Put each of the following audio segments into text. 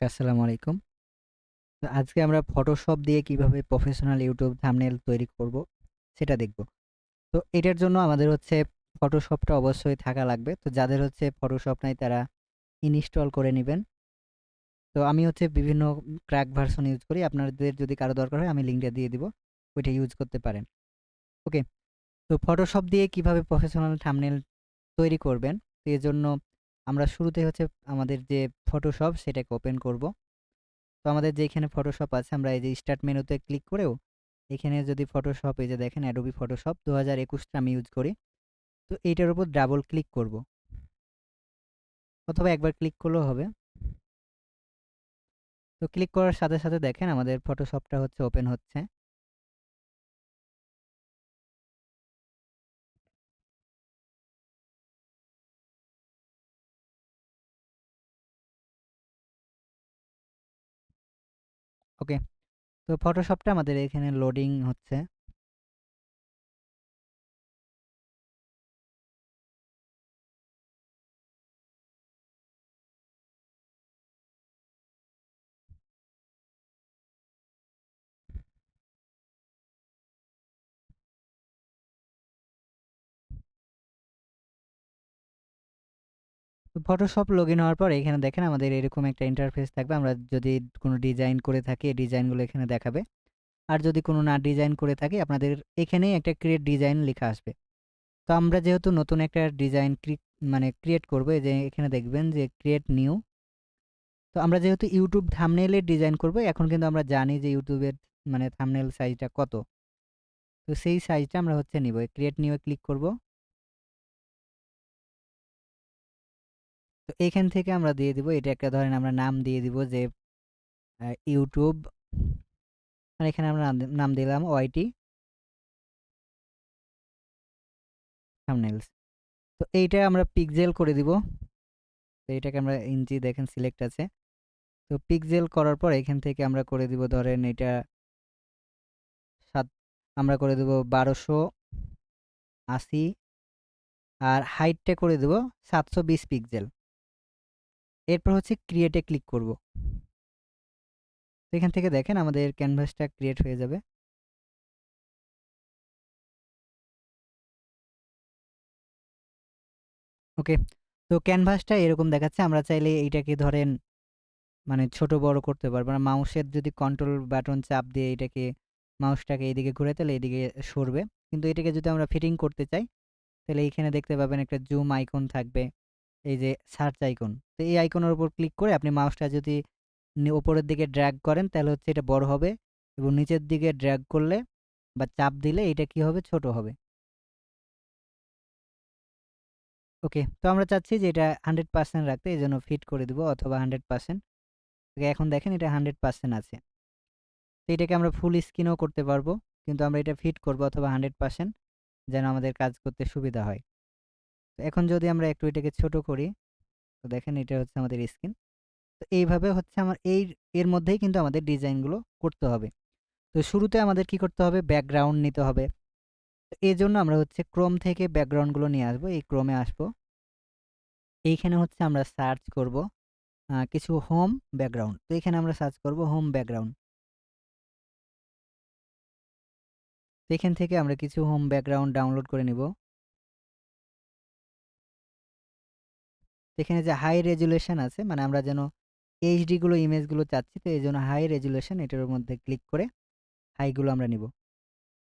আসসালামু আলাইকুম। তো আজকে আমরা ফটোশপ দিয়ে কিভাবে প্রফেশনাল ইউটিউব থাম্বনেল তৈরি করব সেটা দেখব। তো এটার জন্য আমাদের হচ্ছে ফটোশপটা অবশ্যই থাকা লাগবে। তো যাদের হচ্ছে ফটোশপ নাই তারা ইনস্টল করে নিবেন। তো আমি হচ্ছে বিভিন্ন ক্র্যাক ভার্সন ইউজ করি। আপনাদের যদি কারো দরকার হয় আমি লিংকটা দিয়ে দিব। ওইটা ইউজ করতে পারেন। ওকে। তো ফটোশপ দিয়ে কিভাবে প্রফেশনাল থাম্বনেল তৈরি করবেন, তো এজন্য আমরা শুরুতেই হচ্ছে আমাদের যে ফটোশপ সেটাকে ওপেন করব। তো আমাদের যে এখানে ফটোশপ আছে আমরা এই যে স্টার্ট মেনুতে ক্লিক করেও এখানে যদি ফটোশপ এই যে দেখেন অ্যাডোবি ফটোশপ 2021 টা আমি ইউজ করি। তো এইটার উপর ডাবল ক্লিক করব অথবা একবার ক্লিক করলেও হবে। তো ক্লিক করার সাথে সাথে দেখেন আমাদের ফটোশপটা হচ্ছে ওপেন হচ্ছে। ওকে। তো ফটোশপটা আমাদের এখানে লোডিং হচ্ছে। তো ফটোশপ লগইন হওয়ার পর এখানে দেখেন আমাদের এরকম একটা ইন্টারফেস থাকবে। আমরা যদি কোনো ডিজাইন করে থাকি এই ডিজাইনগুলো এখানে দেখাবে। আর যদি কোনো না ডিজাইন করে থাকি আপনাদের এখানেই একটা ক্রিয়েট ডিজাইন লেখা আসবে। তো আমরা যেহেতু নতুন একটা ডিজাইন ক্রিয়েট করব, এই যে এখানে দেখবেন যে ক্রিয়েট নিউ। তো আমরা যেহেতু ইউটিউব থাম্বনেইলের ডিজাইন করব, এখন কিন্তু আমরা জানি যে ইউটিউবের থাম্বনেইল সাইজটা কত। তো সেই সাইজটা আমরা হচ্ছে নিব। ক্রিয়েট নিউ এ ক্লিক করব। তো এইখান থেকে আমরা দিয়ে দিব, এটা একটা ধরেন আমরা নাম দিয়ে দিব যে ইউটিউব, আর এখানে আমরা নাম দিলাম ওয়াইটি থাম্বনেইলস। তো এইটা আমরা পিক্সেল করে দিব। তো এটাকে আমরা ইঞ্চি দেখেন সিলেক্ট আছে। তো পিক্সেল করার পর এখান থেকে আমরা করে দিব ধরেন এটা সাত, আমরা করে দেব 1280, আর হাইটটা করে দেব 720 পিক্সেল। এরপর হচ্ছে ক্রিয়েটে ক্লিক করব। তো এখান থেকে দেখেন আমাদের ক্যানভাসটা ক্রিয়েট হয়ে যাবে। ওকে। তো ক্যানভাসটা এরকম দেখাচ্ছে। আমরা চাইলে এইটাকে ধরেন ছোট বড় করতে পারবো না। মাউসের যদি কন্ট্রোল বাটন চাপ দিয়ে এটাকে মাউসটাকে এইদিকে ঘুরে তাহলে এইদিকে সরবে। কিন্তু এটাকে যদি আমরা ফিটিং করতে চাই তাহলে এইখানে দেখতে পাবেন একটা জুম আইকন থাকবে, এই যে সার্চ আইকন। তো এই আইকনের উপর ক্লিক করে আপনি মাউসটা যদি উপরের দিকে ড্র্যাগ করেন তাহলে হচ্ছে এটা বড় হবে, এবং নিচের দিকে ড্র্যাগ করলে বা চাপ দিলে এটা কি হবে, ছোট হবে। ওকে। তো আমরা চাচ্ছি যে এটা 100% রাখতে, এই জন্য ফিট করে দিব অথবা 100%। এখন দেখেন এটা 100% আছে। তো এটাকে আমরা ফুল স্ক্রিনও করতে পারবো, কিন্তু আমরা এটা ফিট করব অথবা 100% যেন আমাদের কাজ করতে সুবিধা হয়। তো এখন যদি আমরা একটু এটাকে ছোট করি, তো দেখেন এটা হচ্ছে আমাদের স্ক্রিন। তো এইভাবে হচ্ছে এর মধ্যেই কিন্তু আমাদের ডিজাইনগুলো করতে হবে। তো শুরুতে আমাদের কি করতে হবে, ব্যাকগ্রাউন্ড নিতে হবে। তো এই জন্য আমরা হচ্ছে ক্রোম থেকে ব্যাকগ্রাউন্ডগুলো নিয়ে আসবো। এই ক্রোমে আসবো, এইখানে হচ্ছে আমরা সার্চ করব কিছু হোম ব্যাকগ্রাউন্ড। তো এখানে আমরা সার্চ করব হোম ব্যাকগ্রাউন্ড। তো এখান থেকে আমরা কিছু হোম ব্যাকগ্রাউন্ড ডাউনলোড করে নিব। এখানে যে হাই রেজুলেশন আছে, আমরা যেন এইচডি গুলো ইমেজগুলো চাচ্ছি, তো এই জন্য হাই রেজুলেশন এটার মধ্যে ক্লিক করে হাইগুলো আমরা নিব,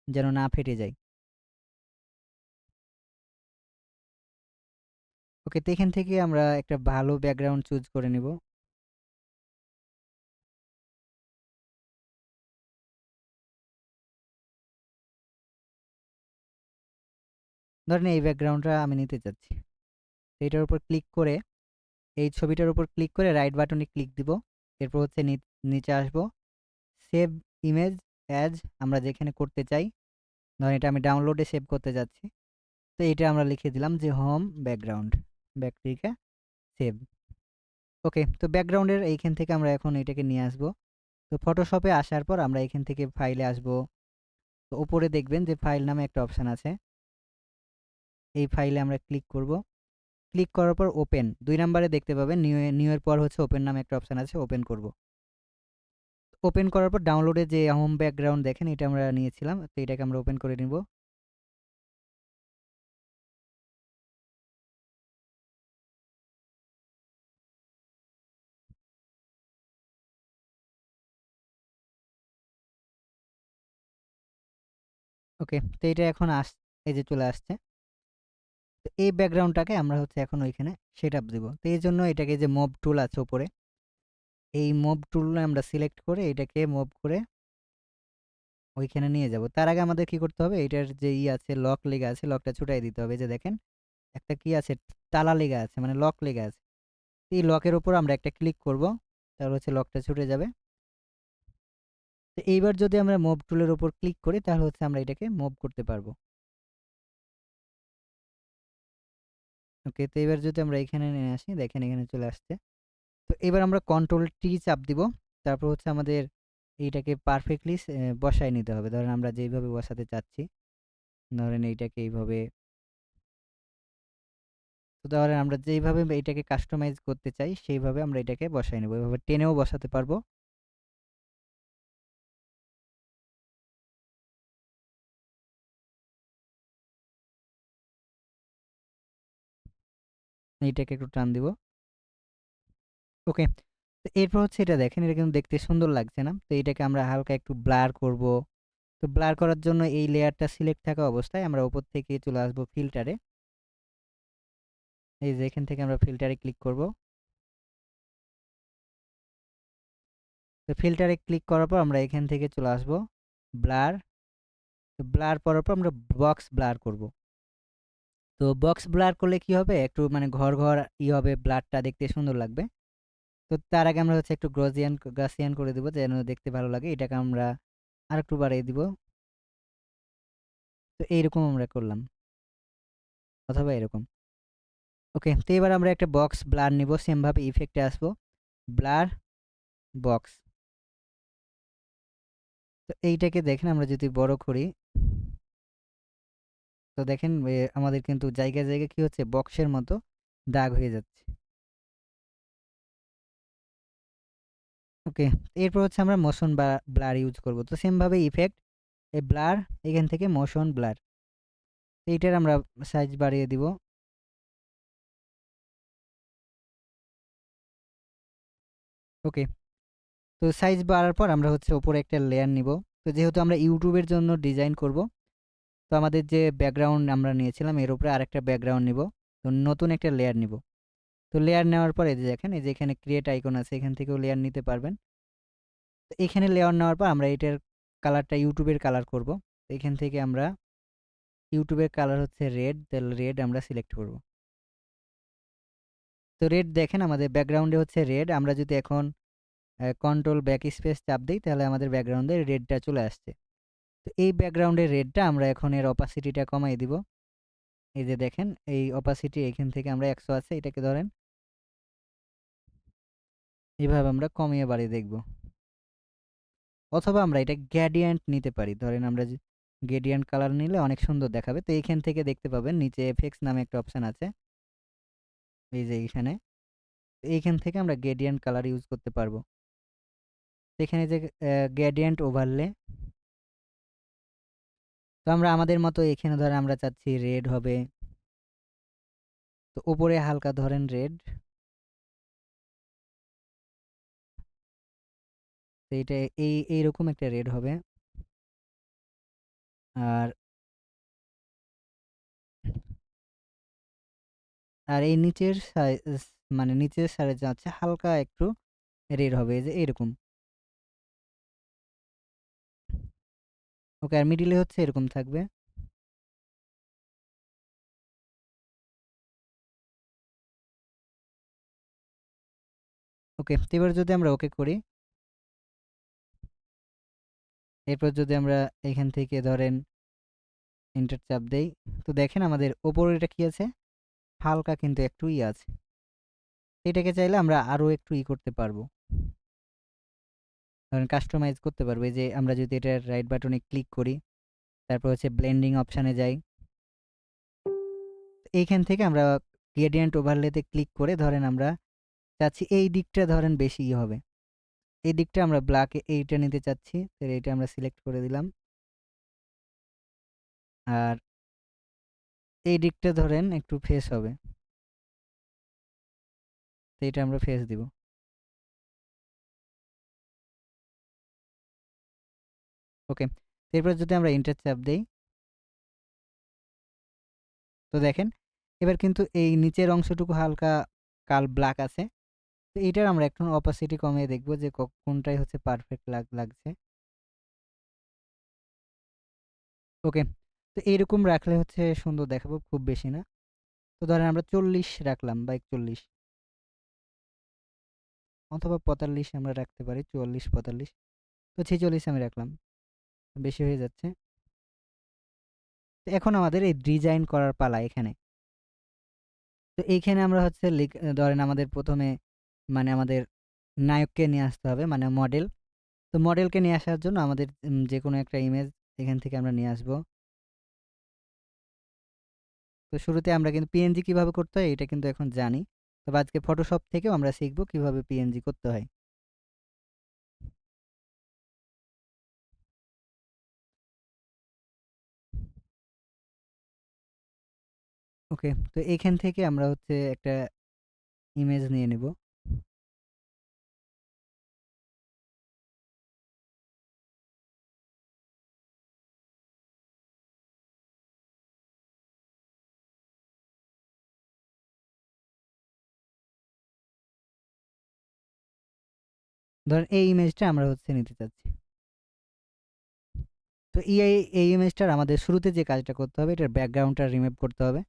যেন না ফেটে যায়। ওকে। তো এখান থেকে আমরা একটা ভালো ব্যাকগ্রাউন্ড চুজ করে নিব। ধরেন এই ব্যাকগ্রাউন্ডটা আমি নিতে চাচ্ছি। তো এটার উপর ক্লিক করে এই ছবিটার উপর ক্লিক করে রাইট বাটনে ক্লিক দিব। এরপর হচ্ছে নিচে আসবো, সেভ ইমেজ অ্যাজ, আমরা যেখানে করতে চাই, ধরেন এটা আমি ডাউনলোডে সেভ করতে যাচ্ছি। তো এটা আমরা লিখে দিলাম যে হোম ব্যাকগ্রাউন্ড, ব্যাকটিকা সেভ। ওকে। তো ব্যাকগ্রাউন্ডের এইখান থেকে আমরা এখন এটাকে নিয়ে আসবো। তো ফটোশপে আসার পর আমরা এখান থেকে ফাইলে আসবো। তো উপরে দেখবেন যে ফাইল নামে একটা অপশান আছে, এই ফাইলে আমরা ক্লিক করব। ক্লিক করার পর ওপেন 2 নাম্বারে দেখতে পাবেন নিউ এর পর হচ্ছে ওপেন নামে একটা অপশন আছে, ওপেন করব। ওপেন করার পর ডাউনলোডে যে হোম ব্যাকগ্রাউন্ড দেখেন এটা আমরা নিয়েছিলাম, তো এটাকে আমরা ওপেন করে নিব। ওকে, তো এটা এখন এই যে চলে আসছে। তো এই ব্যাকগ্রাউন্ডটাকে আমরা হচ্ছে এখন ওইখানে সেটআপ দিব। তো এই জন্য এটাকে যে মুভ টুল আছে উপরে, এই মুভ টুল আমরা সিলেক্ট করে এটাকে মুভ করে ওইখানে নিয়ে যাব। তার আগে আমাদের কি করতে হবে, এটার যে আছে লক লেগা আছে, লকটা ছুটাই দিতে হবে। এই যে দেখেন একটা কি আছে, তালা লেগা আছে, মানে লক লেগা আছে। এই লকের উপর আমরা একটা ক্লিক করব, তাহলে হচ্ছে লকটা ছুটে যাবে। তো এইবার যদি আমরা মুভ টুলের উপর ক্লিক করি তাহলে হচ্ছে আমরা এটাকে মুভ করতে পারবো। ওকে, তো এবার যদি আমরা এখানে নিয়ে আসি, দেখেন এখানে চলে আসছে। তো এবার আমরা কন্ট্রোল টি চাপ দিব, তারপর হচ্ছে আমাদের এইটাকে পারফেক্টলি বসায় নিতে হবে। ধরেন আমরা যেইভাবে বসাতে চাচ্ছি, ধরেন এইটাকে এইভাবে, তো ধরেন আমরা যেইভাবে এটাকে কাস্টমাইজ করতে চাই সেইভাবে আমরা এটাকে বসাই নেব। এভাবে টেনেও বসাতে পারবো। এইটাকে একটু টান দিব। ওকে, তো এরপর হচ্ছে এটা দেখেন, এটা কিন্তু দেখতে সুন্দর লাগছে না? তো এটাকে আমরা হালকা একটু ব্লার করব। তো ব্লার করার জন্য এই লেয়ারটা সিলেক্ট থাকা অবস্থায় আমরা উপর থেকে চলে আসবো ফিল্টারে। এই যে এখান থেকে আমরা ফিল্টারে ক্লিক করব। তো ফিল্টারে ক্লিক করার পর আমরা এখান থেকে চলে আসবো ব্লার। তো ব্লার করার পর আমরা বক্স ব্লার করব। তো বক্স ব্লার করলে কি হবে, একটু মানে ঘর ঘর হবে, ব্লারটা দেখতে সুন্দর লাগবে। তো তার আগে আমরা হচ্ছে একটু গ্রাসিয়ান করে দিব যেন দেখতে ভালো লাগে। এটাকে আমরা আরেকটু বাড়িয়ে দিব। তো এইরকম আমরা করলাম, অথবা এরকম। ওকে, তো এবার আমরা একটা বক্স ব্লার নিব, সেম ভাবে ইফেক্টে আসবো, ব্লার বক্স। তো এইটাকে দেখেন আমরা যদি বড় করি, তো দেখেন আমাদের কিন্তু জায়গায় জায়গায় কি হচ্ছে, বক্সের মতো দাগ হয়ে যাচ্ছে। ওকে, এরপর হচ্ছে আমরা মোশন বা ব্লার ইউজ করব। তো সেম ভাবে ইফেক্ট, এই ব্লার, এখান থেকে মোশন ব্লার, এইটার আমরা সাইজ বাড়িয়ে দিব। ওকে, তো সাইজ বাড়ার পর আমরা হচ্ছে উপরে একটা লেয়ার নিব। তো যেহেতু আমরা ইউটিউবের জন্য ডিজাইন করব, তো আমাদের যে ব্যাকগ্রাউন্ড আমরা নিয়েছিলাম এর উপরে আরেকটা ব্যাকগ্রাউন্ড নিব। তো নতুন একটা লেয়ার নিব। তো লেয়ার নেওয়ার পর এই যে দেখেন, এই যে এখানে ক্রিয়েট আইকন আছে, এখান থেকেও লেয়ার নিতে পারবেন। তো এখানে লেয়ার নেওয়ার পর আমরা এটার কালারটা ইউটিউবের কালার করব। তো এখান থেকে আমরা ইউটিউবের কালার হচ্ছে রেড, তাহলে রেড আমরা সিলেক্ট করব। তো রেড দেখেন আমাদের ব্যাকগ্রাউন্ডে হচ্ছে রেড। আমরা যদি এখন কন্ট্রোল ব্যাক স্পেস চাপ দিই তাহলে আমাদের ব্যাকগ্রাউন্ডে রেডটা চলে আসছে। তো এই ব্যাকগ্রাউন্ডের রেডটা আমরা এখন এর অপাসিটিটা কমাই দিব। এই যে দেখেন, এই অপাসিটি এখান থেকে আমরা 100 আছে, এটাকে ধরেন এইভাবে আমরা কমিয়ে বাড়িয়ে দেখব। অথবা আমরা এটা গ্রেডিয়েন্ট নিতে পারি, ধরেন আমরা গ্রেডিয়েন্ট কালার নিলে অনেক সুন্দর দেখাবে। তো এইখান থেকে দেখতে পাবেন নিচে এফেক্টস নামে একটা অপশন আছে, এই যে এইখানে। এইখান থেকে আমরা গ্রেডিয়েন্ট কালার ইউজ করতে পারবো। এখানে যে গ্রেডিয়েন্ট ওভারলে, তো আমরা আমাদের মতো এখানে ধরেন আমরা চাচ্ছি রেড হবে, তো উপরে হালকা ধরেন রেড, তো এটা এইরকম একটা রেড হবে। আর আর এই নিচের মানে নিচের সাইডে যাচ্ছে হালকা একটু রেড হবে, এই যে এরকম। ওকে, আর মিডিলে হচ্ছে এরকম থাকবে। ওকে, তো এবার যদি আমরা ওকে করি, এরপর যদি আমরা এখান থেকে ধরেন এন্টার চাপ দেই, তো দেখেন আমাদের ওপরে এটা কি আছে, হালকা কিন্তু একটু আছে। এটাকে চাইলে আমরা আরো একটু করতে পারবো, ধরেন কাস্টমাইজ করতে পারবো। এই যে আমরা যদি এটার রাইট বাটনে ক্লিক করি, তারপর হচ্ছে ব্লেন্ডিং অপশানে যাই, এইখান থেকে আমরা গ্রেডিয়েন্ট ওভারলেতে ক্লিক করে ধরেন আমরা চাচ্ছি এই দিকটা ধরেন বেশি হবে, এই দিকটা আমরা ব্ল্যাক এইটা নিতে চাচ্ছি, তো এইটা আমরা সিলেক্ট করে দিলাম। আর এই দিকটা ধরেন একটু ফেস হবে, তো এটা আমরা ফেস দিব। ওকে, এরপর যদি আমরা এন্টার চাপ দেই, তো দেখেন এবার কিন্তু এই নিচের অংশটুকু হালকা কাল ব্ল্যাক আছে। তো এটার আমরা একটু অপাসিটি কমিয়ে দেখব যে কোনটাই হচ্ছে পারফেক্ট লাগছে। ওকে, তো এইরকম রাখলে হচ্ছে সুন্দর দেখাবো, খুব বেশি না। তো ধরেন আমরা 40 রাখলাম বা 41 অথবা 45 আমরা রাখতে পারি, 44 45, তো 46 আমি রাখলাম, বেশি হয়ে যাচ্ছে। তো এখন আমাদের এই ডিজাইন করার পালা এখানে। তো এইখানে আমরা হচ্ছে ধরেন আমাদের প্রথমে মানে আমাদের নায়ককে নিয়ে আসতে হবে, মানে মডেল। তো মডেলকে নিয়ে আসার জন্য আমাদের যে কোনো একটা ইমেজ এখান থেকে আমরা নিয়ে আসব। তো শুরুতে আমরা কিন্তু পিএনজি কিভাবে করতে হয় এটা কিন্তু এখন জানি, তবে আজকে ফটোশপ থেকেও আমরা শিখব কিভাবে পিএনজি করতে হয়। ওকে, তো এখান থেকে আমরা হচ্ছে একটা ইমেজ নিয়ে নেব। ধরেন এই ইমেজটা আমরা হচ্ছে নিতে চাচ্ছি। তো এই ইমেজটার আমাদের শুরুতে যে কাজটা করতে হবে, এটার ব্যাকগ্রাউন্ডটা রিমুভ করতে হবে।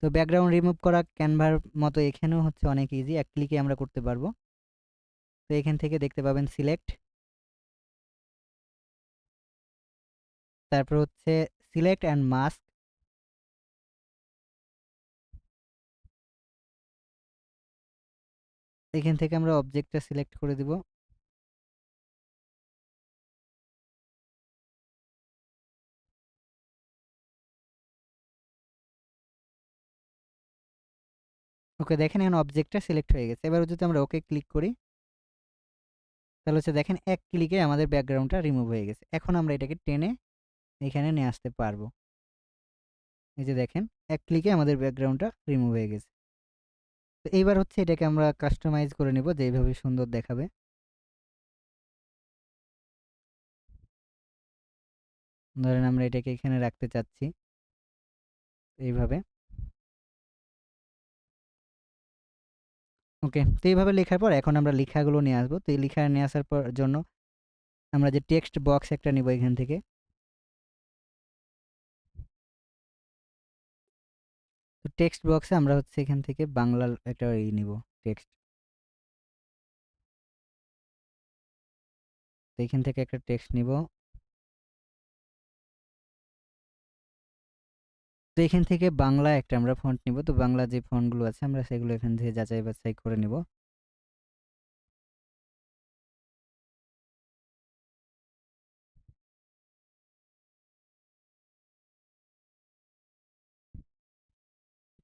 তো ব্যাকগ্রাউন্ড রিমুভ করা ক্যানভার মতো এখানেও হচ্ছে অনেক ইজি, এক ক্লিকে আমরা করতে পারবো। তো এখান থেকে দেখতে পাবেন সিলেক্ট, তারপর হচ্ছে সিলেক্ট অ্যান্ড মাস্ক। এখান থেকে আমরা অবজেক্টটা সিলেক্ট করে দিব। ওকে, দেখেন এখন অবজেক্টটা সিলেক্ট হয়ে গেছে। এবার যদি আমরা ওকে ক্লিক করি, তাহলে হচ্ছে দেখেন এক ক্লিকে আমাদের ব্যাকগ্রাউন্ডটা রিমুভ হয়ে গেছে। এখন আমরা এটাকে টেনে এখানে নিয়ে আসতে পারবো। এই যে দেখেন এক ক্লিকে আমাদের ব্যাকগ্রাউন্ডটা রিমুভ হয়ে গেছে। তো এইবার হচ্ছে এটাকে আমরা কাস্টমাইজ করে নিব যে এইভাবে সুন্দর দেখাবে। ধরেন আমরা এটাকে এখানে রাখতে চাচ্ছি এইভাবে। ওকে, তো এইভাবে লেখার পর এখন আমরা লেখাগুলো নিয়ে আসবো। তো এই লেখা নিয়ে আসার পর জন্য আমরা যে টেক্সট বক্স একটা নিব এখান থেকে। তো টেক্সট বক্সে আমরা হচ্ছে এখান থেকে বাংলা একটা নিব টেক্সট। তো এখান থেকে একটা টেক্সট নিব। তো এখান থেকে বাংলা একটা আমরা ফন্ট নিব। তো বাংলা যে ফন্টগুলো আছে আমরা সেগুলো এখান থেকে যাচাই বাছাই করে নিব।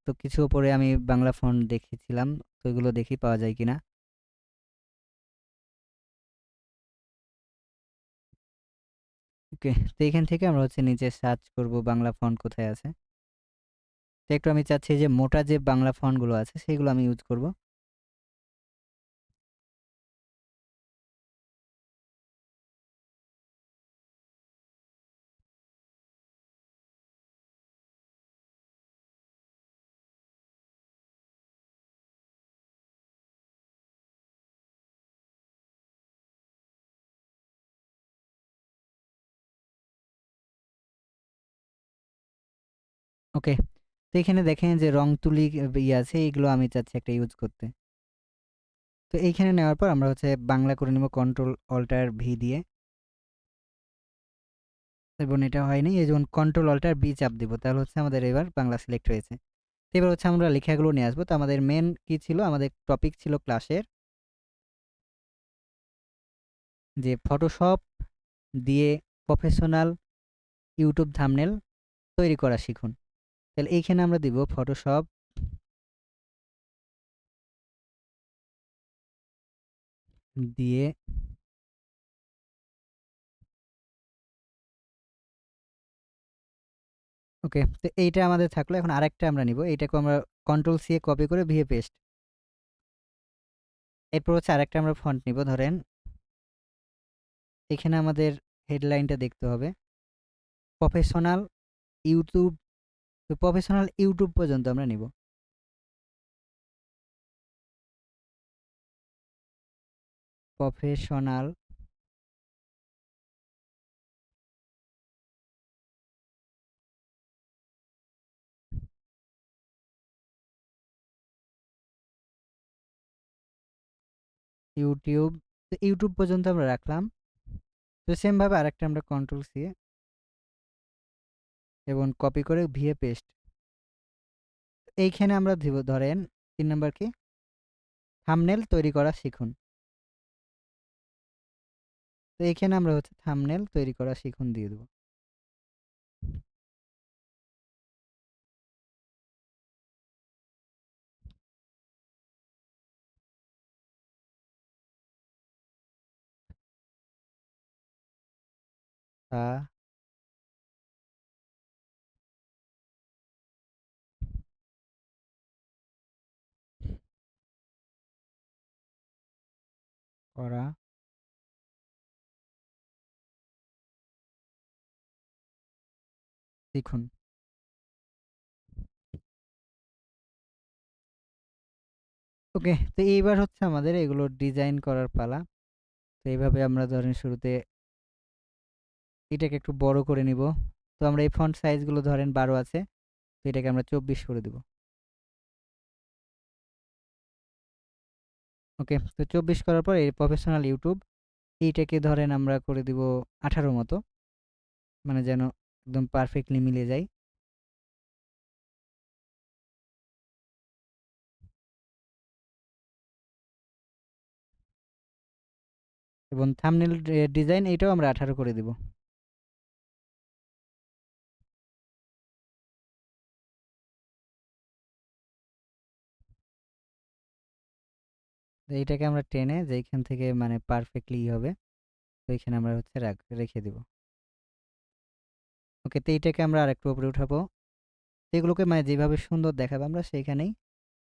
তো কিছু উপরে আমি বাংলা ফন্ট দেখেছিলাম, তো এগুলো দেখি পাওয়া যায় কিনা। ওকে, তো এখান থেকে আমরা হচ্ছে নিচে সার্চ করব বাংলা ফন্ট কোথায় আছে। তো একটু আমি চাচ্ছি যে মোটা যে বাংলা ফন্টগুলো আছে সেগুলো আমি ইউজ করব। ওকে, তো এখানে দেখেন যে রং তুলি ইয়ে আছে, এইগুলো আমি চাচ্ছি একটা ইউজ করতে। তো এইখানে নেওয়ার পর আমরা হচ্ছে বাংলা করে নিব কন্ট্রোল অল্টার ভি দিয়ে। এবং এটা হয়নি, এই যখন কন্ট্রোল অল্টার বি চাপ দিব তাহলে হচ্ছে আমাদের এবার বাংলা সিলেক্ট হয়েছে। তো এবার হচ্ছে আমরা লেখাগুলো নিয়ে আসবো। তো আমাদের মেন কি ছিল, আমাদের টপিক ছিল ক্লাসের যে ফটোশপ দিয়ে প্রফেশনাল ইউটিউব থাম্বনেল তৈরি করা শিখুন। তাহলে এইখানে আমরা দিব ফটোশপ দিয়ে ওকে, তো এইটা আমাদের থাকলো। এখন আরেকটা আমরা নিব। এইটাকে আমরা কন্ট্রোল সি এ কপি করে ভি এ পেস্ট। এরপর হচ্ছে আরেকটা আমরা ফন্ট নিব। ধরেন এখানে আমাদের হেডলাইনটা দেখতে হবে প্রফেশনাল ইউটিউব। তো প্রফেশনাল ইউটিউব পর্যন্ত আমরা নিব। প্রফেশনাল ইউটিউব, তো ইউটিউব পর্যন্ত আমরা রাখলাম। তো সেম ভাবে আরেকটা আমরা কন্ট্রোল সি এবং কপি করে ভিএ পেস্ট। এইখানে আমরা দিব ধরেন 3 নাম্বার কি থাম্বনেল তৈরি করা শিখুন। তো এইখানে আমরা হচ্ছে থাম্বনেল তৈরি করা শিখুন দিয়ে দেব। তা করা শিখুন। ওকে, তো এইবার হচ্ছে আমাদের এগুলো ডিজাইন করার পালা। তো এইভাবে আমরা ধরেন শুরুতে এটাকে একটু বড় করে নিব। তো আমরা এই ফন্ট সাইজগুলো ধরেন 12 আছে, তো এটাকে আমরা 24 করে দিব। ওকে, তো 24 করার পর এই প্রফেশনাল ইউটিউব এইটাকে ধরেন আমরা করে দিব 18 মতো, মানে যেন একদম পারফেক্টলি মিলে যায়। এবং থাম্বনেল ডিজাইন এটাও আমরা 18 করে দিব। তো এইটাকে আমরা টেনে যেইখান থেকে মানে পারফেক্টলি হবে, তো এইখানে আমরা হচ্ছে রেখে দিব। ওকে, তো এইটাকে আমরা আরেকটু উপরে উঠাবো। তো এগুলোকে মানে যেভাবে সুন্দর দেখাবে আমরা সেইখানেই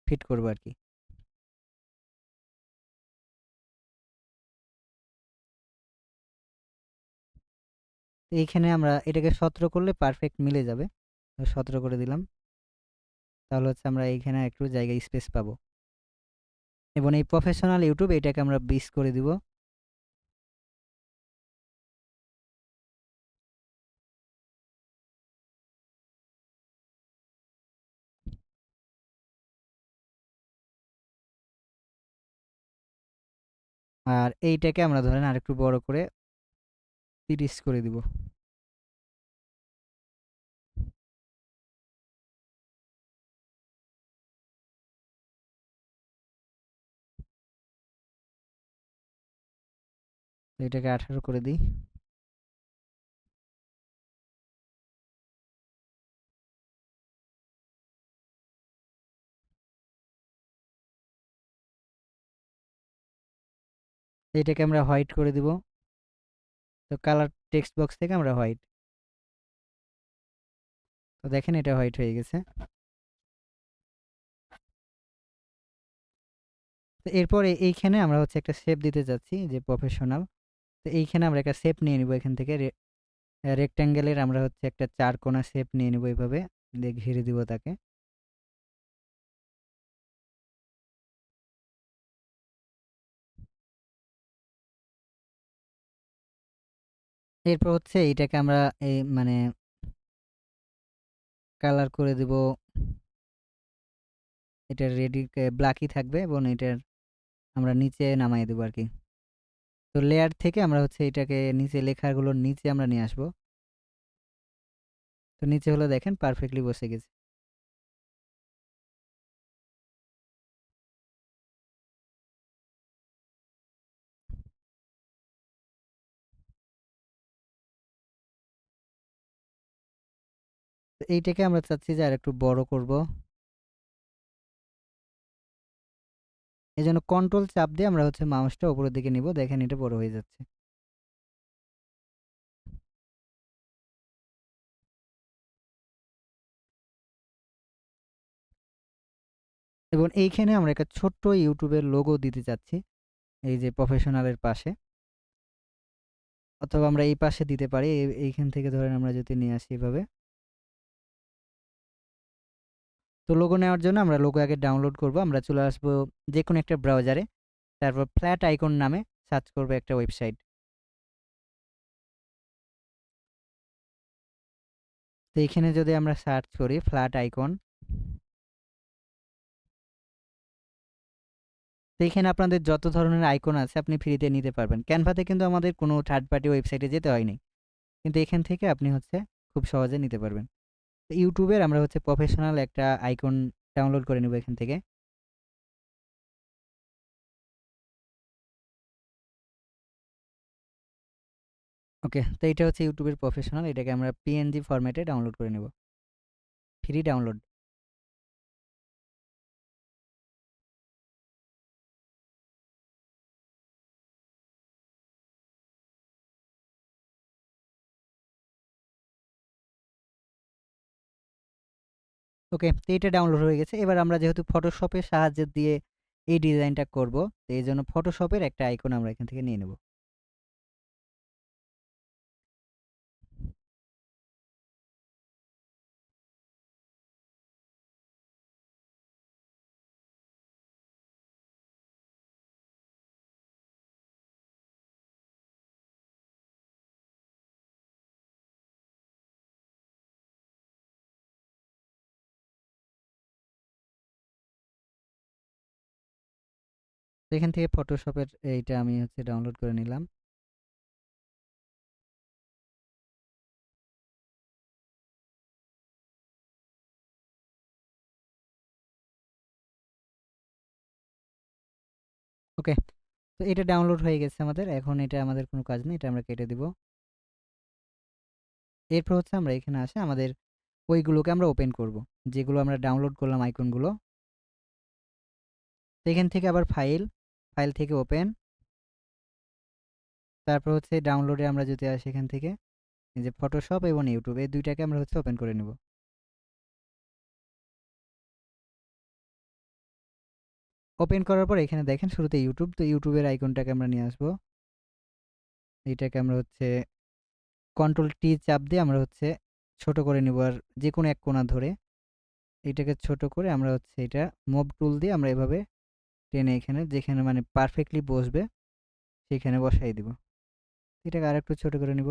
ফিট করবো আর কি। তো এইখানে আমরা এটাকে 17 করলে পারফেক্ট মিলে যাবে। তো 17 করে দিলাম। তাহলে হচ্ছে আমরা এইখানে একটু জায়গায় স্পেস পাবো। এবং এই প্রফেশনাল ইউটিউব এটাকে আমরা 20 করে দিব। আর এইটাকে আমরা ধরেন আরেকটু বড় করে 30 করে দিব। তো এটাকে 18 করে দিই। এইটাকে আমরা হোয়াইট করে দিব। তো কালার টেক্সট বক্স থেকে আমরা হোয়াইট। তো দেখেন এটা হোয়াইট হয়ে গেছে। তো এরপরে এইখানে আমরা হচ্ছে একটা শেপ দিতে যাচ্ছি যে প্রফেশনাল। তো এইখানে আমরা একটা শেপ নিয়ে নিব এখান থেকে রেক্ট্যাঙ্গেলের আমরা হচ্ছে একটা 4 কোণা শেপ নিয়ে নিব এইভাবে, দিয়ে ঘিরে দিব তাকে। এরপর হচ্ছে এইটাকে আমরা এই মানে কালার করে দিব। এটা রেডি ব্ল্যাকই থাকবে এবং এটার আমরা নিচে নামাই দেবো আর কি। তো লেয়ার থেকে আমরা হচ্ছে এটাকে নিচে লেখাগুলোর নিচে আমরা নিয়ে আসবো। তো নিচে হলো দেখেন পারফেক্টলি বসে গেছে। তো এইটাকে আমরা চাচ্ছি যে আর একটু বড় করব। এজন্য কন্ট্রোল চাপ দিয়ে আমরা হচ্ছে মাউসটা উপরের দিকে নিব, দেখেন এটা বড় হয়ে যাচ্ছে। এবং এইখানে আমরা একটা ছোট্ট ইউটিউবের লোগো দিতে চাচ্ছি, এই যে প্রফেশনালের পাশে, অথবা আমরা এই পাশে দিতে পারি। এইখান থেকে ধরেন আমরা যদি নিয়ে আসি এভাবে। তো লোগো নেওয়ার জন্য আমরা লোগো আগে ডাউনলোড করব। আমরা চলে আসবো যে কোনো একটা ব্রাউজারে, তারপর ফ্ল্যাট আইকন নামে সার্চ করবো একটা ওয়েবসাইট। তো এখানে যদি আমরা সার্চ করি ফ্ল্যাট আইকন, তো এখানে আপনাদের যত ধরনের আইকন আছে আপনি ফ্রিতে নিতে পারবেন। ক্যানভাতে কিন্তু আমাদের কোনো থার্ড পার্টি ওয়েবসাইটে যেতে হয়নি, কিন্তু এখান থেকে আপনি হচ্ছে খুব সহজে নিতে পারবেন। তো ইউটিউবের আমরা হচ্ছে প্রফেশনাল একটা আইকন ডাউনলোড করে নেব এখান থেকে। ওকে, তো এটা হচ্ছে ইউটিউবের প্রফেশনাল, এটাকে আমরা পিএনজি ফরম্যাটে ডাউনলোড করে নেব, ফ্রি ডাউনলোড। ওকে, তো এটা ডাউনলোড হয়ে গেছে। এবার আমরা যেহেতু ফটোশপের সাহায্যে দিয়ে এই ডিজাইনটা করব, তো এই জন্য ফটোশপের একটা আইকন আমরা এখান থেকে নিয়ে নেব। তো এখান থেকে ফটোশপের এইটা আমি হচ্ছে ডাউনলোড করে নিলাম। ওকে, তো এটা ডাউনলোড হয়ে গেছে আমাদের। এখন এটা আমাদের কোনো কাজ নেই, এটা আমরা কেটে দিব। এরপর হচ্ছে আমরা এখানে আসে আমাদের ওইগুলোকে আমরা ওপেন করব, যেগুলো আমরা ডাউনলোড করলাম আইকনগুলো। তো এখান থেকে আবার ফাইল, ফাইল থেকে ওপেন, তারপর হচ্ছে ডাউনলোডে আমরা যদি আসি এখান থেকে এই যে ফটোশপ এবং ইউটিউব এই দুইটাকে আমরা হচ্ছে ওপেন করে নেব। ওপেন করার পর এখানে দেখেন শুরুতে ইউটিউব, তো ইউটিউবের আইকনটাকে আমরা নিয়ে আসবো। এটাকে আমরা হচ্ছে কন্ট্রোল টি চাপ দিয়ে আমরা হচ্ছে ছোট করে নিব, আর যে কোনো এক কোণা ধরে এটাকে ছোট করে আমরা হচ্ছে এটা মুভ টুল দিয়ে আমরা এভাবে টেনে এখানে যেখানে মানে পারফেক্টলি বসবে সেখানে বসাই দিব। এটাকে আরেকটু ছোট করে নিব।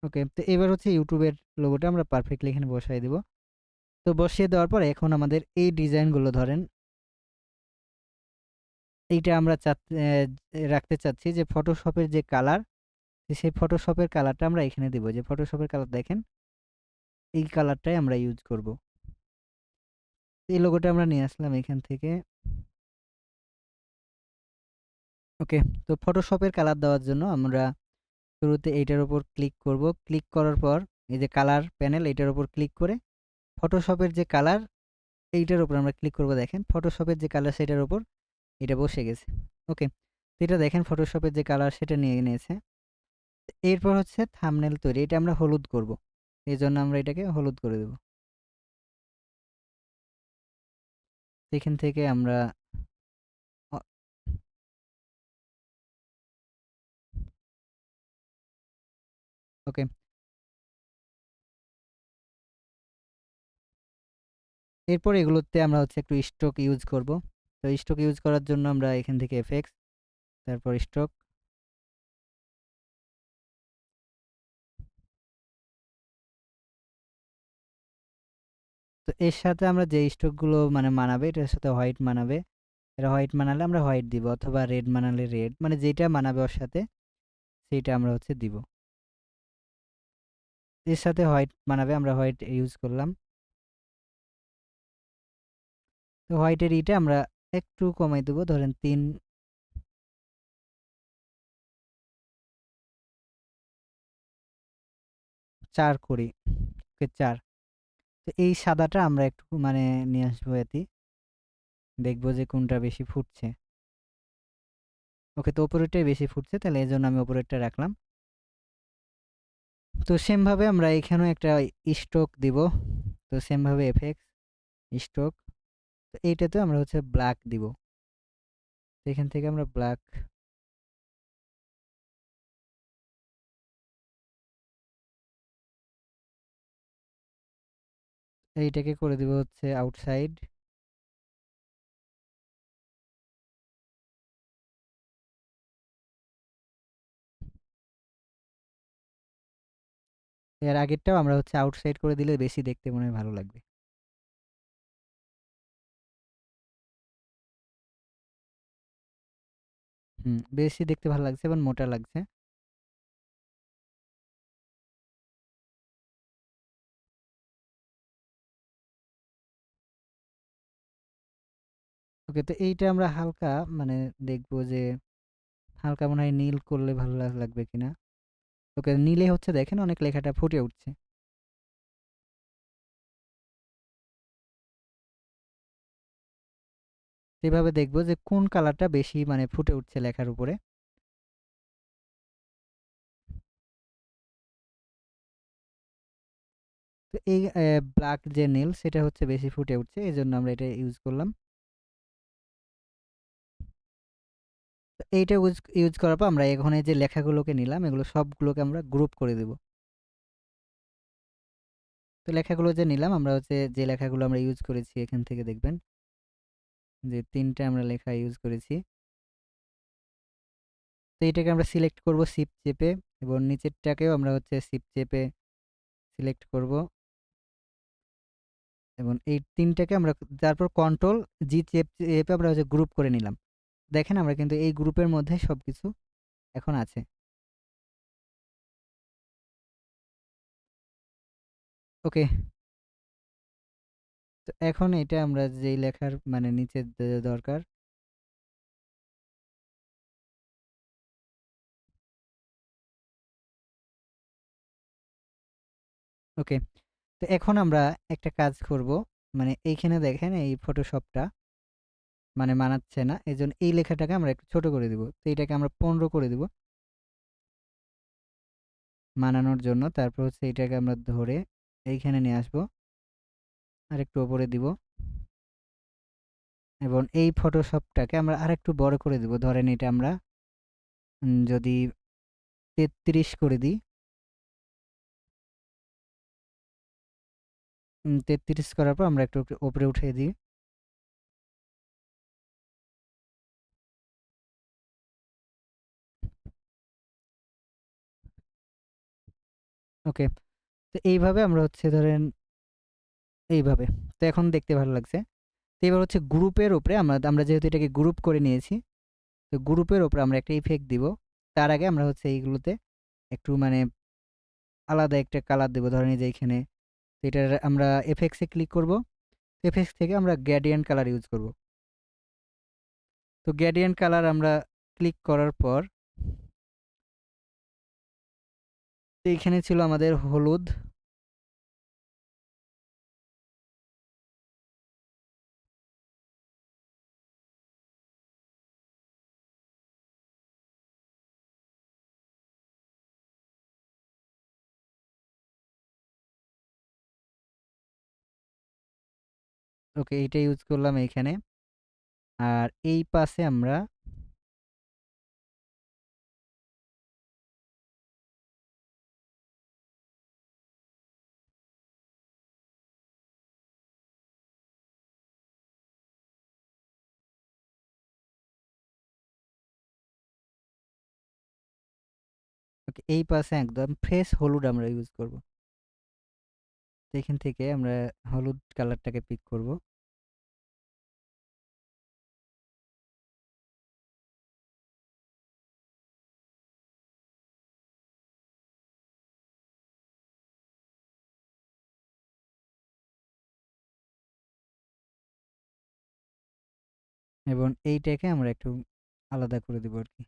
ওকে, তো এবার হচ্ছে ইউটিউবের লোগোটা আমরা পারফেক্টলি এখানে বসাই দিব। তো বসিয়ে দেওয়ার পর এখন আমাদের এই ডিজাইনগুলো ধরেন এইটা আমরা রাখতে চাচ্ছি যে ফটোশপের যে কালার, সেই ফটোশপের কালারটা আমরা এখানে দিব। যে ফটোশপের কালার দেখেন এই কালারটাই আমরা ইউজ করব। এই লোগোটা আমরা নিয়ে আসলাম এখান থেকে। ওকে, তো ফটোশপের কালার দেওয়ার জন্য আমরা শুরুতে এইটার উপর ক্লিক করব। ক্লিক করার পর এই যে কালার প্যানেল, এটার উপর ক্লিক করে ফটোশপের যে কালার এইটার উপর আমরা ক্লিক করব। দেখেন ফটোশপের যে কালার সেটার উপর এটা বসে গেছে। ওকে, তো এটা দেখেন ফটোশপের যে কালার সেটা নিয়ে নিয়েছে। এরপর হচ্ছে থাম্বনেল তৈরি, এটা আমরা হলুদ করব, এই জন্য আমরা এটাকে হলুদ করে দেব। এখান থেকে আমরা ওকে, এরপর এগুলোতে আমরা হচ্ছে একটু স্ট্রোক ইউজ করব। তো স্ট্রোক ইউজ করার জন্য আমরা এখান থেকে এফেক্টস, তারপর স্ট্রোক। তো এর সাথে আমরা যে স্ট্রোকগুলো মানে মানাবে এটার সাথে হোয়াইট মানাবে, এটা হোয়াইট মানালে আমরা হোয়াইট দিব, অথবা রেড মানালে রেড, মানে যেটা মানাবে ওর সাথে সেইটা আমরা হচ্ছে দিব। এর সাথে হোয়াইট মানাবে, আমরা হোয়াইট ইউজ করলাম। তো হোয়াইটের ইটা আমরা একটু কমাই দেবো, ধরেন 3, 4 করি। ওকে 4। তো এই সাদাটা আমরা একটু মানে নিয়ে আসবো এতে, দেখবো যে কোনটা বেশি ফুটছে। ওকে, তো উপরেরটাই বেশি ফুটছে, তাহলে এই জন্য আমি উপরেরটা রাখলাম। তো সেম ভাবে আমরা এখানেও একটা স্ট্রোক দিব। তো সেম ভাবে এফেক্টস, স্ট্রোক। তো এইটাতে আমরা হচ্ছে ব্ল্যাক দিব। তো এখান থেকে আমরা ব্ল্যাক, এইটাকে করে দিব হচ্ছে আউটসাইড। এর আগেরটাও আমরা হচ্ছে আউটসাইড করে দিলে বেশি দেখতে মনে হয় ভালো লাগবে। বেশি দেখতে ভালো লাগছে এবং মোটা লাগছে। ওকে, তো এইটা আমরা হালকা মানে দেখবো যে হালকা মনে হয় নীল করলে ভালো লাগবে কিনা। ওকে, নীলে হচ্ছে দেখেন অনেক লেখাটা ফুটে উঠছে। এভাবে দেখবো যে কোন কালারটা বেশি মানে ফুটে উঠছে লেখার উপরে। তো এই ব্ল্যাক যে নীল সেটা হচ্ছে বেশি ফুটে উঠছে, এই জন্য আমরা এটা ইউজ করলাম। তো এইটা ইউজ ইউজ করার পর আমরা এখন এই যে লেখাগুলোকে নিলাম, এগুলো সবগুলোকে আমরা গ্রুপ করে দেব। তো লেখাগুলো যে নিলাম আমরা হচ্ছে যে লেখাগুলো আমরা ইউজ করেছি এখান থেকে দেখবেন যে 3টা আমরা লেখা ইউজ করেছি। তো এটাকে আমরা সিলেক্ট করব শিফট চেপে, এবং নিচেরটাকেও আমরা হচ্ছে শিফট চেপে সিলেক্ট করব, এবং এই 3টাকে আমরা তারপর কন্ট্রোল জি চেপে আমরা হচ্ছে গ্রুপ করে নিলাম। দেখেন আমরা কিন্তু এই গ্রুপের মধ্যে সবকিছু এখন আছে। ওকে, তো এখন এটা আমরা যেই লেখার মানে নিচে দরকার। ওকে, তো এখন আমরা একটা কাজ করব, মানে এইখানে দেখেন এই ফটোশপটা মানে মানাচ্ছে না, এই জন্য এই লেখাটাকে আমরা একটু ছোট করে দিব। তো এটাকে আমরা 15 করে দিব মানানোর জন্য। তারপর হচ্ছে এটাকে আমরা ধরে এইখানে নিয়ে আসবো, আর একটু ওপরে দিব, এবং এই ফটোশপটাকে আমরা আরেকটু বড় করে দিব। ধরেন এটা আমরা যদি 33 করে দিই, 33 করার পর আমরা একটু উপরে উঠিয়ে দিই। ওকে, তো এইভাবে আমরা হচ্ছে ধরেন এইভাবে। তো এখন দেখতে ভালো লাগছে। তো এবার হচ্ছে গ্রুপের উপরে আমরা আমরা যেহেতু এটাকে গ্রুপ করে নিয়েছি, তো গ্রুপের উপরে আমরা একটা ইফেক্ট দিব। তার আগে আমরা হচ্ছে এইগুলোতে একটু মানে আলাদা একটা কালার দেবো। ধরেন এই যে এইখানে, তো এটার আমরা এফেক্টসে ক্লিক করব। এফেক্টস থেকে আমরা গ্রেডিয়েন্ট কালার ইউজ করব। তো গ্রেডিয়েন্ট কালার আমরা ক্লিক করার পর এইখানে ছিল আমাদের হলুদ। ওকে, এইটা ইউজ করলাম এইখানে। আর এই পাশে আমরা ওকে, এই পাশে একদম ফ্রেশ হলুদ আমরা ইউজ করব। তো এখান থেকে আমরা হলুদ কালারটাকে পিক করব। এবং এইটাকে আমরা একটু আলাদা করে দিব আর কি।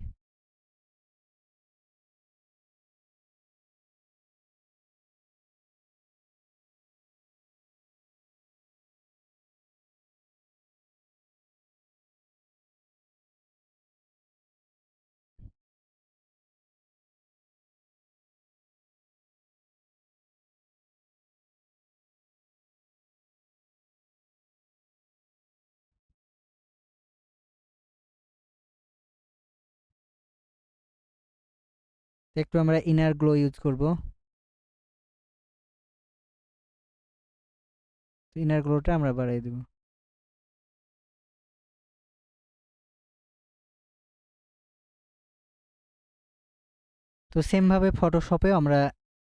তো একটু আমরা ইনার গ্লো ইউজ করব। তো ইনার গ্লোটা আমরা বাড়াই দিব। তো সেম ভাবে ফটোশপে আমরা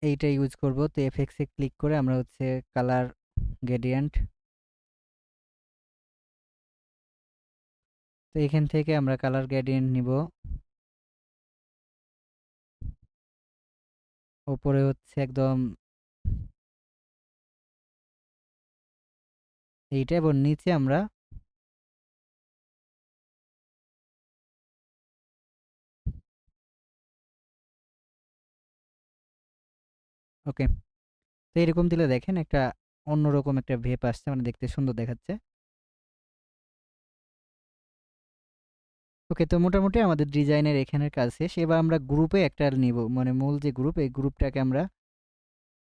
এইটা ইউজ করব। তো এফএক্স এ ক্লিক করে আমরা হচ্ছে কালার গ্রেডিয়েন্ট, তো এখান থেকে আমরা কালার গ্রেডিয়েন্ট নিব। উপরে হচ্ছে একদম এইটা, এবং নিচে আমরা ওকে। তো এরকম দিলে দেখেন একটা অন্যরকম একটা ভেপ আসছে, মানে দেখতে সুন্দর দেখাচ্ছে। ওকে, তো মোটামুটি আমাদের ডিজাইনের এখানের কাজ শেষ। এবার আমরা গ্রুপে একটা নিব, মানে মূল যে গ্রুপ, এই গ্রুপটাকে আমরা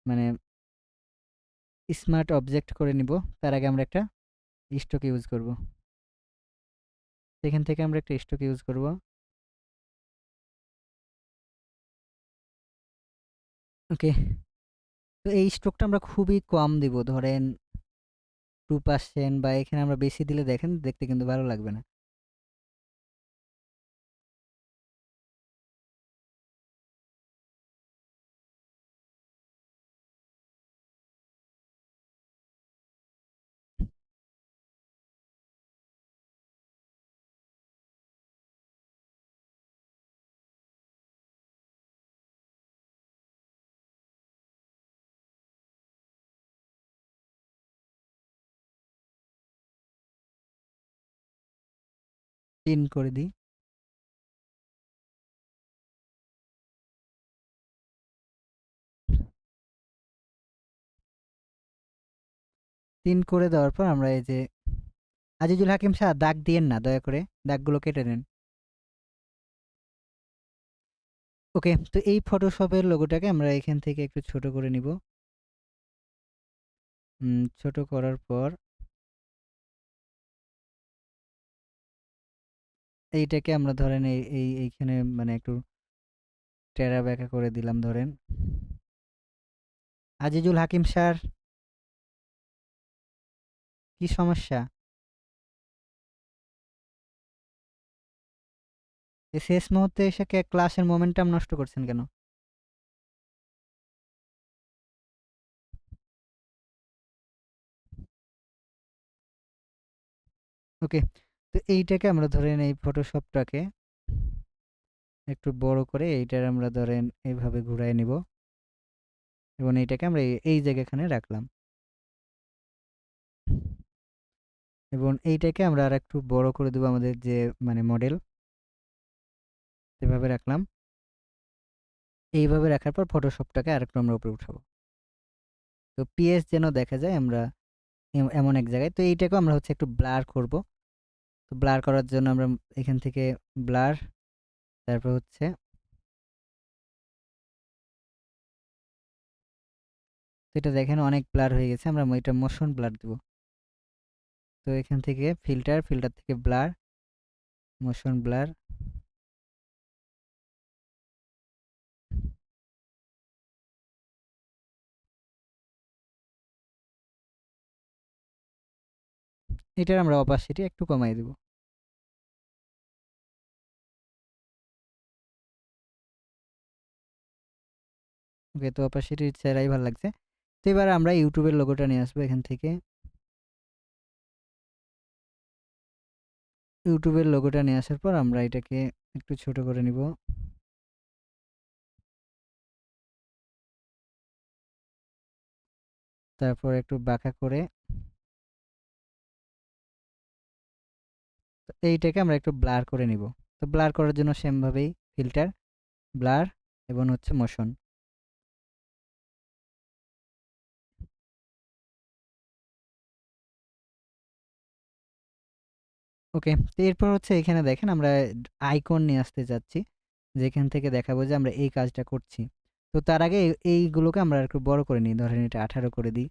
মানে স্মার্ট অবজেক্ট করে নিব। তার আগে আমরা একটা স্টক ইউজ করব। এখান থেকে আমরা একটা স্টক ইউজ করব। ওকে, তো এই স্ট্রোকটা আমরা খুবই কম দিব, ধরেন 2%, বা এখানে আমরা বেশি দিলে দেখেন দেখতে কিন্তু ভালো লাগবে না। তিন করে দিই। তিন করে দেওয়ার পর আমরা এই যে আজিজুল হাকিম সাহেব, দাগ দিয়েন না দয়া করে, দাগগুলো কেটে নেন। ওকে, তো এই ফটোশপের লোগোটাকে আমরা এখান থেকে একটু ছোট করে নিব। ছোট করার পর এইটাকে আমরা ধরেন এইখানে মানে একটু টেরা বেঁকা করে দিলাম ধরেন। আজিজুল হাকিম স্যার, কি সমস্যা? এই শেষ মুহূর্তে এসে ক্লাসের মোমেন্টাম নষ্ট করছেন কেন? ওকে, তো এইটাকে আমরা ধরেন এই ফটোশপটাকে একটু বড় করে এইটার আমরা ধরেন এইভাবে ঘুরায় নিব, এবং এইটাকে আমরা এই জায়গাখানে রাখলাম, এবং এইটাকে আমরা আর একটু বড় করে দেবো আমাদের যে মানে মডেল, এভাবে রাখলাম। এইভাবে রাখার পর ফটোশপটাকে আরেকটু আমরা উপরে উঠাবো, তো পিএস যেন দেখা যায় আমরা এমন এক জায়গায়। তো এইটাকে আমরা হচ্ছে একটু ব্লার করব। তো ব্লার করার জন্য আমরা এখান থেকে ব্লার, তারপর হচ্ছে তো এটা দেখেন অনেক ব্লার হয়ে গেছে, আমরা এটা মোশন ব্লার দেব। তো এখান থেকে ফিল্টার, ফিল্টার থেকে ব্লার, মোশন ব্লার। এটার আমরা অপাসিটি একটু কমাই দেব। ওকে, তো অপাসিটি ছাড়াই ভালো লাগছে। তো এবার আমরা ইউটিউবের লোগোটা নিয়ে আসবো এখান থেকে। ইউটিউবের লোগোটা নিয়ে আসার পর আমরা এটাকে একটু ছোট করে নিব। তারপর একটু বাঁকা করে, তো এইটাকে আমরা একটু ব্লার করে নিব। তো ব্লার করার জন্য সেম ভাবেই ফিল্টার, ব্লার এবং হচ্ছে মোশন। ওকে, তো এরপর হচ্ছে এখানে দেখেন আমরা আইকন নিয়ে আসতে যাচ্ছি, যেখান থেকে দেখাবো যে আমরা এই কাজটা করছি। তো তার আগে এইগুলোকে আমরা একটু বড় করে নিই, ধরেন এটা 18 করে দিই।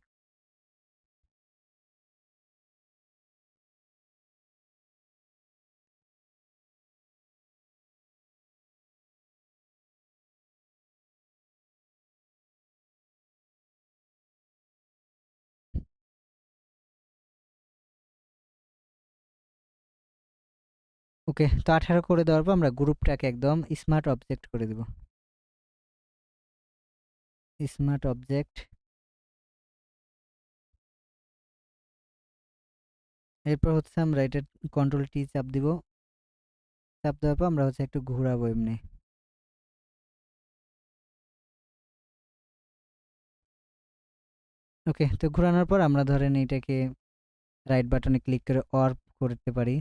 ওকে, তো 18 করে দেওয়ার পর আমরা গ্রুপটাকে একদম স্মার্ট অবজেক্ট করে দিব। স্মার্ট অবজেক্ট, এরপর হচ্ছে আমরা এটা কন্ট্রোল টি চাপ দিব। চাপ দেওয়ার পর আমরা হচ্ছে একটু ঘোরাবো এমনি। ওকে, তো ঘোরানোর পর আমরা ধরেন এটাকে রাইট বাটনে ক্লিক করে অর্প করতে পারি।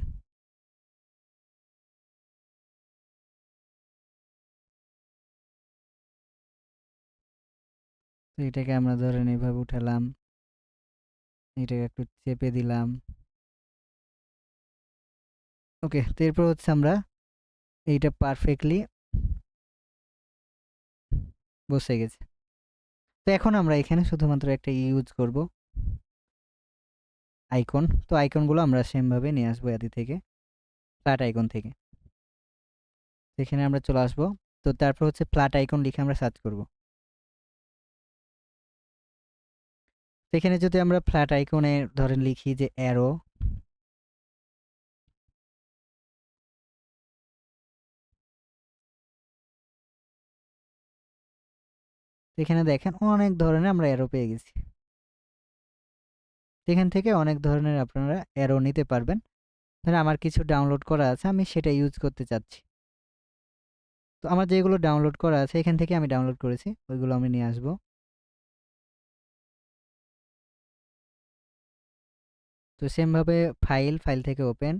তো এটাকে আমরা ধরেন এইভাবে উঠালাম, এটাকে একটু চেপে দিলাম। ওকে, তো এরপর হচ্ছে আমরা এইটা পারফেক্টলি বসে গেছে। তো এখন আমরা এখানে শুধুমাত্র একটা ইউজ করব আইকন। তো আইকনগুলো আমরা সেম ভাবে নিয়ে আসবো আদি থেকে, ফ্ল্যাট আইকন থেকে। এখানে আমরা চলে আসবো। তো তারপর হচ্ছে ফ্ল্যাট আইকন লিখে আমরা সার্চ করব। এখানে যদি আমরা ফ্ল্যাট আইকনে ধরেন লিখি যে অ্যারো, এখানে দেখেন অনেক ধরনের আমরা অ্যারো পেয়ে গেছি। এখান থেকে অনেক ধরনের আপনারা অ্যারো নিতে পারবেন। ধরেন আমার কিছু ডাউনলোড করা আছে, আমি সেটা ইউজ করতে চাচ্ছি। তো আমার যেগুলো ডাউনলোড করা আছে এখান থেকে আমি ডাউনলোড করেছি, ওইগুলো আমি নিয়ে আসবো। তো সেম ভাবে ফাইল, ফাইল থেকে ওপেন,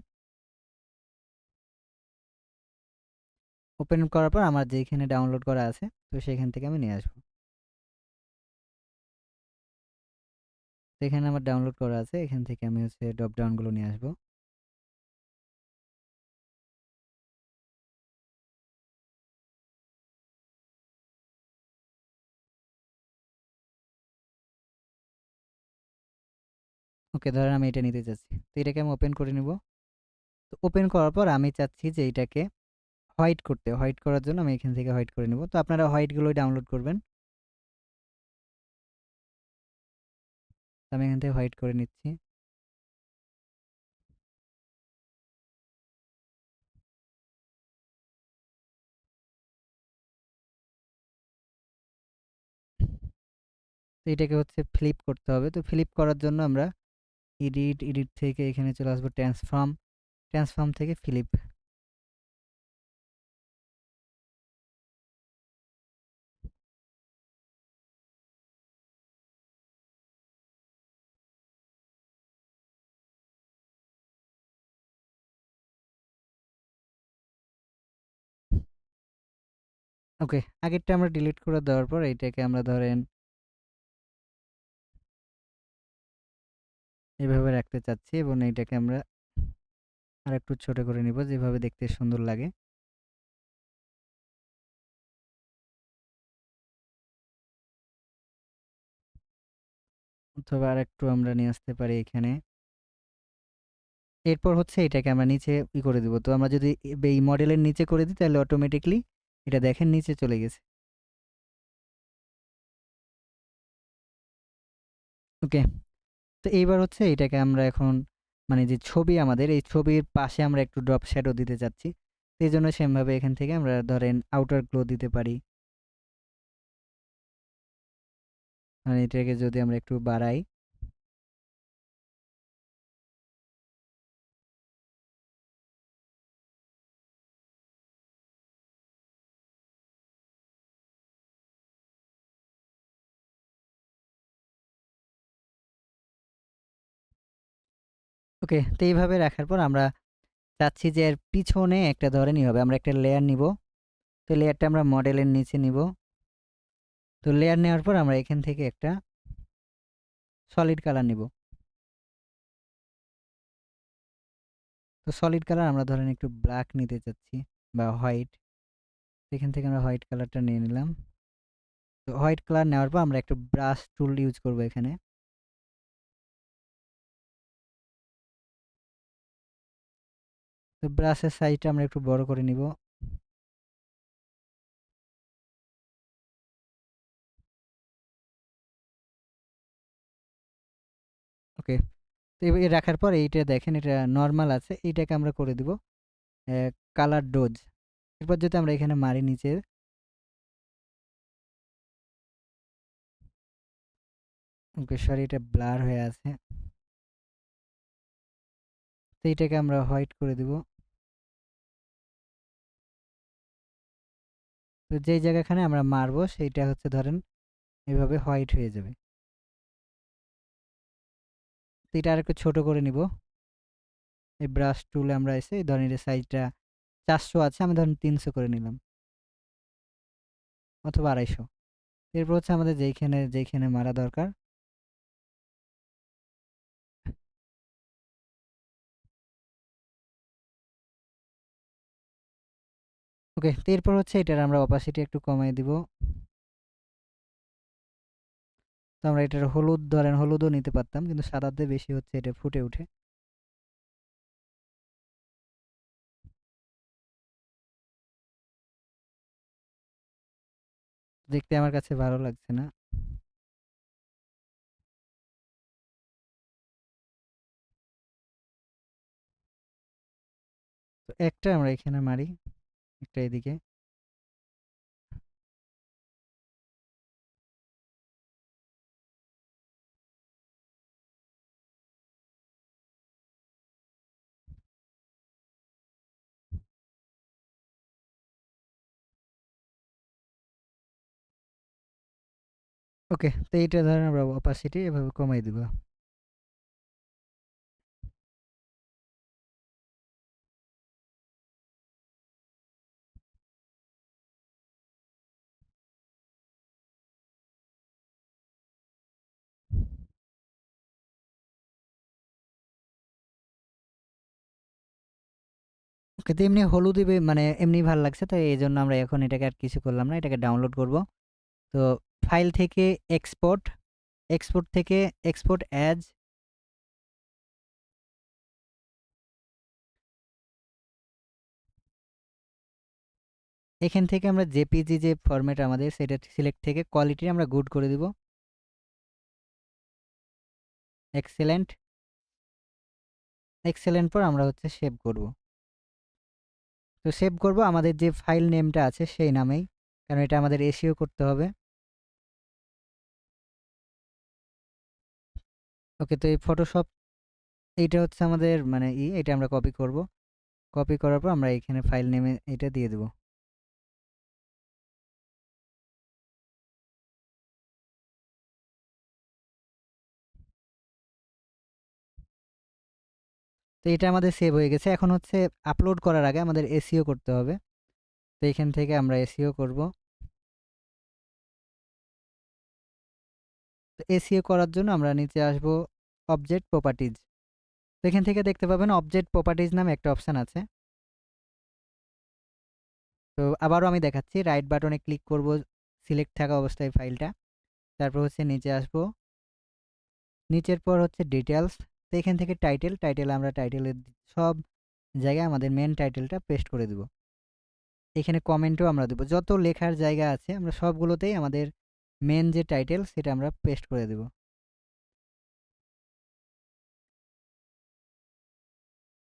ওপেন করার পর আমার যেখানে ডাউনলোড করা আছে তো সেখান থেকে আমি নিয়ে আসবো। তো এখানে আমার ডাউনলোড করা আছে, এখান থেকে আমি হচ্ছে ড্রপ ডাউনগুলো নিয়ে আসবো। ওকে, ধরেন আমি এটা নিতে চাচ্ছি, তো এটাকে আমি ওপেন করে নিব। তো ওপেন করার পর আমি চাচ্ছি যে এটাকে হোয়াইট করতে, হোয়াইট করার জন্য আমি এখান থেকে হোয়াইট করে নিব। তো আপনারা হোয়াইটগুলোই ডাউনলোড করবেন। তো আমি এখান থেকে হোয়াইট করে নিচ্ছি। তো এটাকে হচ্ছে ফ্লিপ করতে হবে। তো ফ্লিপ করার জন্য আমরা এডিট, এডিট থেকে এখানে চলে আসবো ট্রান্সফর্ম, ট্রান্সফর্ম থেকে ফ্লিপ। ওকে, আগেরটা আমরা ডিলিট করে দেওয়ার পর এটাকে আমরা ধরেন এভাবে রাখতে চাচ্ছি এবং এইটাকে আমরা আর একটু ছোট করে নিব যেভাবে দেখতে সুন্দর লাগে। অথবা আর একটু আমরা নিয়ে আসতে পারি এখানে। এরপর হচ্ছে এটাকে আমরা নিচে করে দিব। তো আমরা যদি এই মডেলের নিচে করে দিই তাহলে অটোমেটিকলি এটা দেখেন নিচে চলে গেছে। ওকে, তো এইবার হচ্ছে এটাকে আমরা এখন মানে যে ছবি, আমাদের এই ছবির পাশে আমরা একটু ড্রপ শ্যাডো দিতে চাচ্ছি। এই জন্য সেম ভাবে এখান থেকে আমরা ধরেন আউটার গ্লো দিতে পারি। মানে এটাকে যদি আমরা একটু বাড়াই, ওকে, তো এইভাবে রাখার পর আমরা চাচ্ছি যে এর পিছনে একটা ধরেনই হবে, আমরা একটা লেয়ার নিব। তো লেয়ারটা আমরা মডেলের নিচে নিব। তো লেয়ার নেওয়ার পর আমরা এখান থেকে একটা সলিড কালার নিব। তো সলিড কালার আমরা ধরেন একটু ব্ল্যাক নিতে চাচ্ছি বা হোয়াইট। এখান থেকে আমরা হোয়াইট কালারটা নিয়ে নিলাম। তো হোয়াইট কালার নেওয়ার পর আমরা একটা ব্রাশ টুল ইউজ করব এখানে। তো ব্রাশের সাইজটা আমরা একটু বড় করে নিব। ওকে, তো রাখার পর এইটা দেখেন এটা নর্মাল আছে, এইটাকে আমরা করে দিব কালার ডোজ। এরপর যদি আমরা এখানে মারি নিচে, ওকে সরি এটা ব্লার হয়ে আছে, তো এইটাকে আমরা হোয়াইট করে দিব। তো যেই জায়গাখানে আমরা মারবো সেইটা হচ্ছে ধরেন এভাবে হোয়াইট হয়ে যাবে। তো এটা আর একটু ছোট করে নিব। এই ব্রাশ টুলে আমরা এসে ধরেন এর সাইজটা 400 আছে, আমি ধরেন 300 করে নিলাম অথবা 250। এরপর হচ্ছে আমাদের যেইখানে যেইখানে মারা দরকার, ওকে, তো এরপর হচ্ছে এটার আমরা অপাসিটি একটু কমাই দিব। তো আমরা এটার হলুদ ধরেন হলুদও নিতে পারতাম, কিন্তু সাদাতে বেশি হচ্ছে এটা ফুটে ওঠে। দেখতে আমার কাছে ভালো লাগছে না। তো একটা আমরা এখানে মারি, একটা এদিকে। ওকে, তো এইটা ধরেন আমরা অপাসিটি এভাবে কমাই দিব। ওকে, তো এমনি হলুদ মানে এমনি ভালো লাগছে, তাই এই জন্য আমরা এখন এটাকে আর কিছু করলাম না, এটাকে ডাউনলোড করব। তো ফাইল থেকে এক্সপোর্ট, এক্সপোর্ট থেকে এক্সপোর্ট অ্যাজ, এখান থেকে আমরা জেপিজি যে ফরম্যাট আমাদের সেটা সিলেক্ট থেকে কোয়ালিটি আমরা গুড করে দিব। এক্সেলেন্ট, এক্সেলেন্ট পর আমরা হচ্ছে সেভ করব। তো সেভ করব আমাদের যে ফাইল নেমটা আছে সেই নামেই, কারণ এটা আমাদের এসইও করতে হবে। ওকে, তো এই ফটোশপ এইটা হচ্ছে আমাদের মানে এটা আমরা কপি করব। কপি করার পর আমরা এখানে ফাইল নেমে এটা দিয়ে দেব। তো এটা আমাদের সেভ হয়ে গেছে। এখন হচ্ছে আপলোড করার আগে আমাদের এসইও করতে হবে। তো এখান থেকে আমরা এসইও করব। তো এসইও করার জন্য আমরা নিচে আসব অবজেক্ট প্রপার্টিজ। তো এখান থেকে দেখতে পাবেন অবজেক্ট প্রপার্টিজ নামে একটা অপশান আছে। তো আবারও আমি দেখাচ্ছি, রাইট বাটনে ক্লিক করব সিলেক্ট থাকা অবস্থায় ফাইলটা। তারপর হচ্ছে নিচে আসব, নিচের পর হচ্ছে ডিটেলস। তো এখান থেকে টাইটেল, টাইটেল আমরা টাইটেলের সব জায়গায় আমাদের মেন টাইটেলটা পেস্ট করে দেব। এখানে কমেন্টও আমরা দেবো, যত লেখার জায়গা আছে আমরা সবগুলোতেই আমাদের মেন যে টাইটেল সেটা আমরা পেস্ট করে দেব।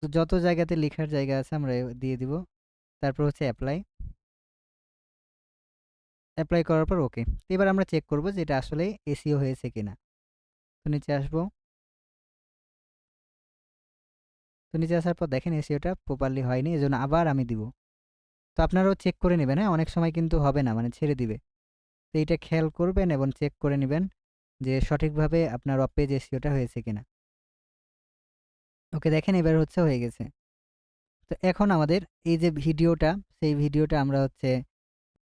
তো যত জায়গাতে লেখার জায়গা আছে আমরা দিয়ে দিব। তারপর হচ্ছে অ্যাপ্লাই, অ্যাপ্লাই করার পর ওকে। এবার আমরা চেক করব যে এটা আসলে এসইও হয়েছে কিনা। তো নিচে আসবো, তো নিচে আসার পর দেখেন এসইওটা প্রপারলি হয়নি, এজন্য আবার আমি দিব। তো আপনারাও চেক করে নেবেন, হ্যাঁ, অনেক সময় কিন্তু হবে না, মানে ছেড়ে দিবে। তো এইটা খেয়াল করবেন এবং চেক করে নেবেন যে সঠিকভাবে আপনার ওয়েব পেজ এসইওটা হয়েছে কিনা। ওকে, দেখেন এবার হচ্ছে হয়ে গেছে। তো এখন আমাদের এই যে ভিডিওটা, সেই ভিডিওটা আমরা হচ্ছে